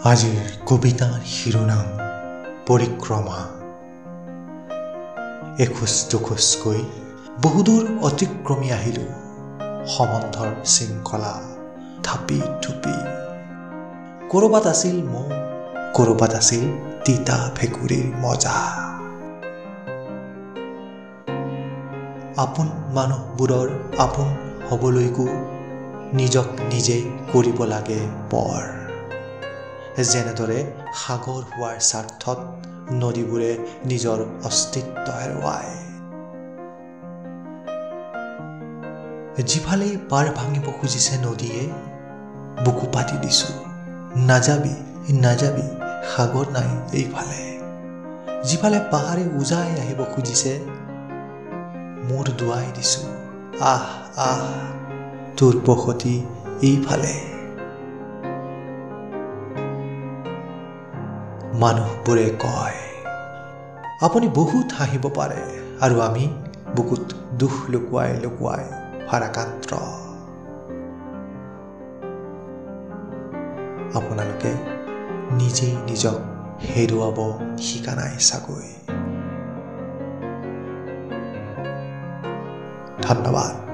আজিৰ কবিতাৰ শিৰোনাম পৰিক্ৰমা। এখোজ দুখোজকৈ বহুদূৰ অতিক্ৰমি আহিলোঁ সমন্ধৰ শৃংখলা থাপি থুপি। কৰবাত আছিল মৌ, কৰবাত আছিল তিতা ভেকুৰীৰ মজা। আপোন মানুহবোৰৰ আপোন হ'বলৈকো নিজক নিজে কৰিব লাগে পৰ। যেনেদৰে সাগৰ হোৱাৰ স্বাৰ্থত নদীবোৰে নিজৰ অস্তিত্ব হেৰুৱায়। যিফালে পাৰ ভাঙিব খুজিছে নদীয়ে বুকু পাতি দিছো, নাযাবি নাযাবি সাগৰ নাই এইফালে। যিফালে পাহাৰে উজাই আহিব খুজিছে মূৰ দুৱাই দিছো, আহ আহ তোৰ বসতি এইফালে। মানুহবোৰে কয় আপুনি বহুত হাঁহিব পাৰে আৰু আমি বুকুত দুখ লুকুৱাই লুকুৱাই ভাৰাক্ৰান্ত। আপোনালোকে নিজেই নিজক হেৰুৱাব শিকা নাই চাগৈ। ধন্যবাদ।